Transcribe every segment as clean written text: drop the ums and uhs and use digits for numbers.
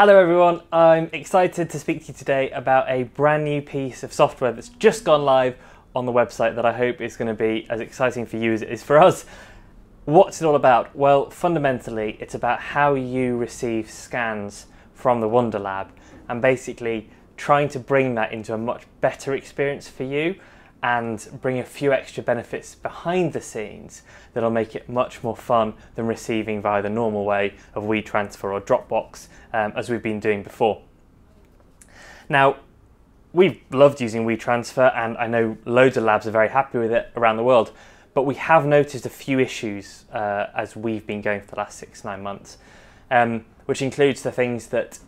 Hello everyone, I'm excited to speak to you today about a brand new piece of software that's just gone live on the website that I hope is going to be as exciting for you as it is for us. What's it all about? Well, fundamentally it's about how you receive scans from the WonderLab and basically trying to bring that into a much better experience for you and bring a few extra benefits behind the scenes that'll make it much more fun than receiving via the normal way of WeTransfer or Dropbox as we've been doing before. Now, we've loved using WeTransfer and I know loads of labs are very happy with it around the world, but we have noticed a few issues as we've been going for the last 6-9 months, which includes the things that,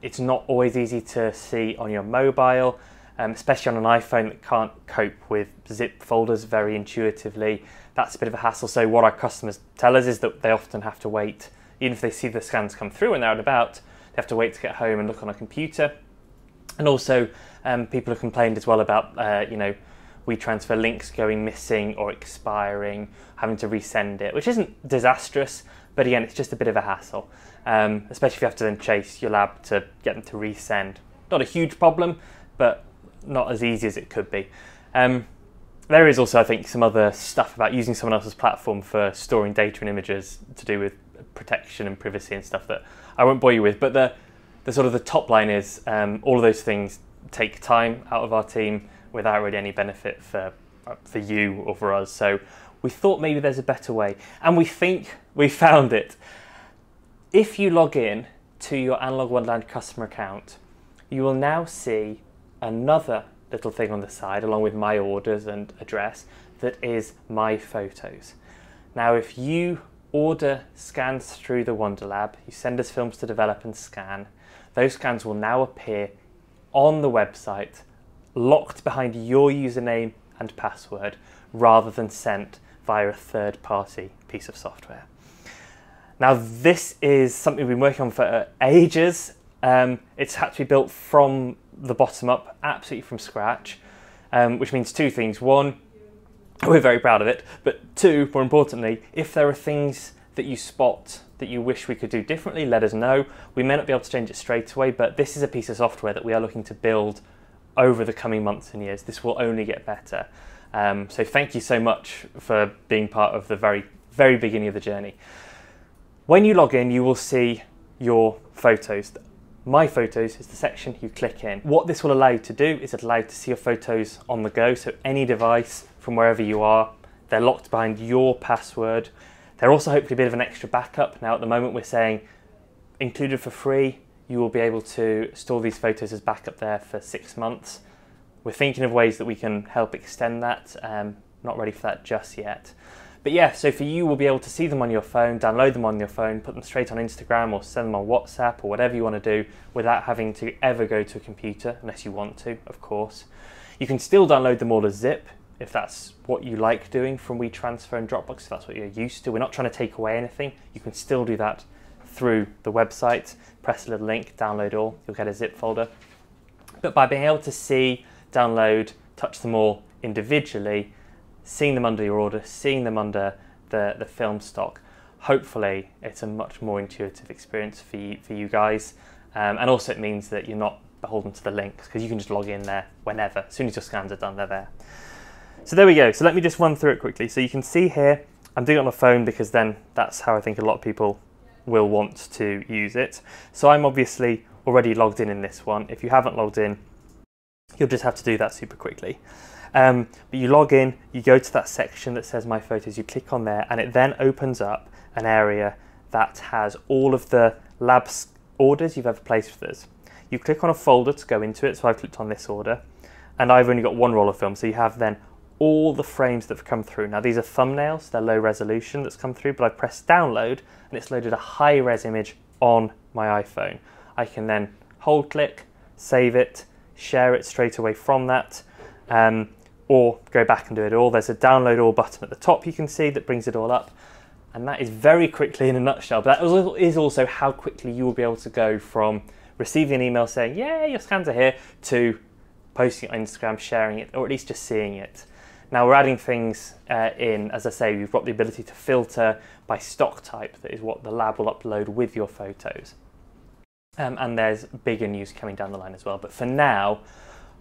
it's not always easy to see on your mobile, especially on an iPhone that can't cope with zip folders very intuitively. That's a bit of a hassle. So what our customers tell us is that they often have to wait, even if they see the scans come through and they're out and about, they have to wait to get home and look on a computer. And also people have complained as well about, WeTransfer links going missing or expiring, having to resend it, which isn't disastrous, but again, it's just a bit of a hassle, especially if you have to then chase your lab to get them to resend. Not a huge problem, but not as easy as it could be. There is also, I think, some other stuff about using someone else's platform for storing data and images to do with protection and privacy and stuff that I won't bore you with. But the sort of the top line is all of those things take time out of our team without really any benefit for you or for us. So we thought maybe there's a better way, and we think we found it. If you log in to your Analogue Wonderland customer account, you will now see another little thing on the side along with my orders and address that is my photos. Now if you order scans through the WonderLab, you send us films to develop and scan, those scans will now appear on the website locked behind your username and password rather than sent via a third-party piece of software. Now this is something we've been working on for ages. It's had to be built from the bottom up, absolutely from scratch, which means two things. One, we're very proud of it, but two, more importantly, if there are things that you spot that you wish we could do differently, let us know. We may not be able to change it straight away, but this is a piece of software that we are looking to build over the coming months and years. This will only get better. So thank you so much for being part of the very, very beginning of the journey. When you log in, you will see your photos. My Photos is the section you click in. What this will allow you to do is allow you to see your photos on the go, so any device from wherever you are, they're locked behind your password. They're also hopefully a bit of an extra backup. Now at the moment we're saying included for free, you will be able to store these photos as backup there for 6 months. We're thinking of ways that we can help extend that. Not ready for that just yet. But yeah, so for you, we'll be able to see them on your phone, download them on your phone, put them straight on Instagram or send them on WhatsApp or whatever you want to do without having to ever go to a computer, unless you want to, of course. You can still download them all as zip if that's what you like doing from WeTransfer and Dropbox, if that's what you're used to. We're not trying to take away anything. You can still do that through the website. Press a little link, download all, you'll get a zip folder. But by being able to see, download, touch them all individually, seeing them under your order, seeing them under the film stock, hopefully it's a much more intuitive experience for you guys. And also it means that you're not beholden to the links because you can just log in there whenever. As soon as your scans are done, they're there. So there we go. So let me just run through it quickly. So you can see here, I'm doing it on the phone because then that's how I think a lot of people will want to use it. So I'm obviously already logged in this one. If you haven't logged in, you'll just have to do that super quickly. But you log in, you go to that section that says My Photos, you click on there, and it then opens up an area that has all of the lab orders you've ever placed with us. You click on a folder to go into it, so I've clicked on this order, and I've only got one roll of film, so you have then all the frames that have come through. Now these are thumbnails, they're low resolution that's come through, but I press download, and it's loaded a high-res image on my iPhone. I can then hold click, save it, share it straight away from that, or go back and do it all. There's a download all button at the top you can see that brings it all up, and that is very quickly in a nutshell. But that is also how quickly you will be able to go from receiving an email saying, yeah, your scans are here, to posting it on Instagram, sharing it, or at least just seeing it. Now we're adding things in, as I say, we've got the ability to filter by stock type, that is what the lab will upload with your photos. And there's bigger news coming down the line as well. But for now,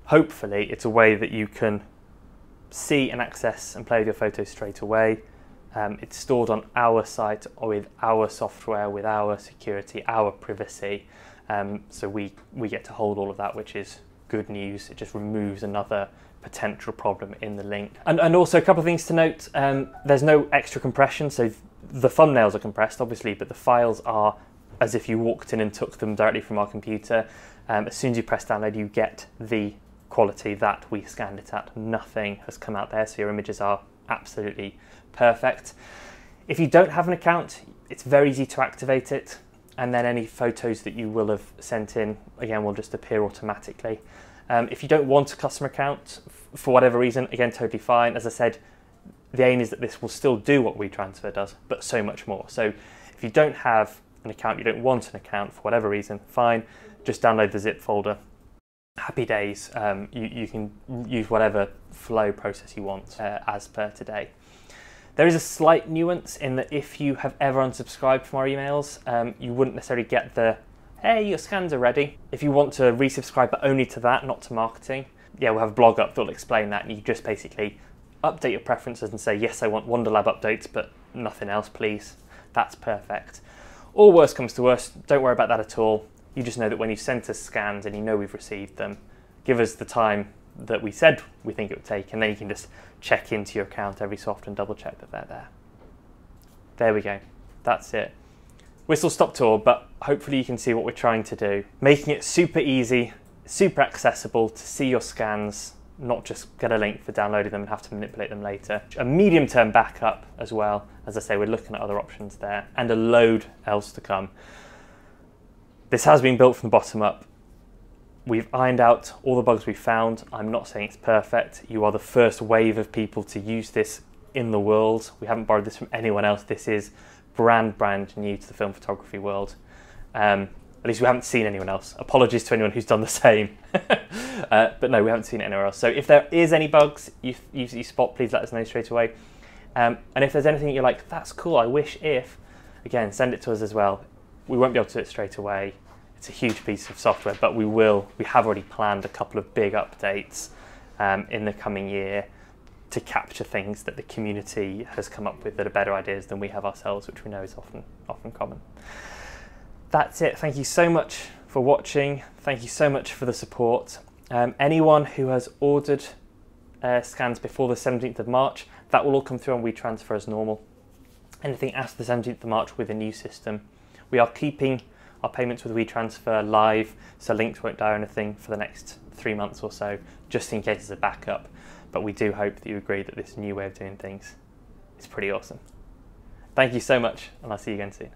hopefully it's a way that you can see and access and play with your photos straight away. It's stored on our site with our software, with our security, our privacy. So we get to hold all of that, which is good news. It just removes another potential problem in the link. And also a couple of things to note. There's no extra compression, so the thumbnails are compressed obviously, but the files are as if you walked in and took them directly from our computer. As soon as you press download, you get the quality that we scanned it at. Nothing has come out there, so your images are absolutely perfect. If you don't have an account, it's very easy to activate it, and then any photos that you will have sent in, again, will just appear automatically. If you don't want a customer account, for whatever reason, again, totally fine. As I said, the aim is that this will still do what WeTransfer does, but so much more. So if you don't have an account, you don't want an account for whatever reason, fine, just download the zip folder. Happy days. You can use whatever flow process you want as per today. There is a slight nuance in that if you have ever unsubscribed from our emails, you wouldn't necessarily get the, hey, your scans are ready. If you want to resubscribe, but only to that, not to marketing, yeah, we'll have a blog up that will explain that, and you just basically update your preferences and say, yes, I want WonderLab updates, but nothing else, please. That's perfect. Or worst comes to worst, don't worry about that at all. You just know that when you send us scans and you know we've received them, give us the time that we said we think it would take, and then you can just check into your account every so often and double check that they're there. There we go. That's it. Whistle stop tour, but hopefully you can see what we're trying to do. Making it super easy, super accessible to see your scans, not just get a link for downloading them and have to manipulate them later. A medium-term backup as well. As I say, we're looking at other options there, and a load else to come. This has been built from the bottom up. We've ironed out all the bugs we found. I'm not saying it's perfect. You are the first wave of people to use this in the world. We haven't borrowed this from anyone else. This is brand new to the film photography world. At least we haven't seen anyone else. Apologies to anyone who's done the same. But no, we haven't seen it anywhere else. So if there is any bugs you spot, please let us know straight away. And if there's anything that you're like, that's cool, I wish if, again, send it to us as well. We won't be able to do it straight away. It's a huge piece of software, but we have already planned a couple of big updates in the coming year to capture things that the community has come up with that are better ideas than we have ourselves, which we know is often common. That's it. Thank you so much for watching. Thank you so much for the support. Anyone who has ordered scans before the 17th of March, that will all come through on WeTransfer as normal. Anything after the 17th of March with a new system, we are keeping our payments with WeTransfer live, so links won't die or anything for the next 3 months or so, just in case as a backup. But we do hope that you agree that this new way of doing things is pretty awesome. Thank you so much, and I'll see you again soon.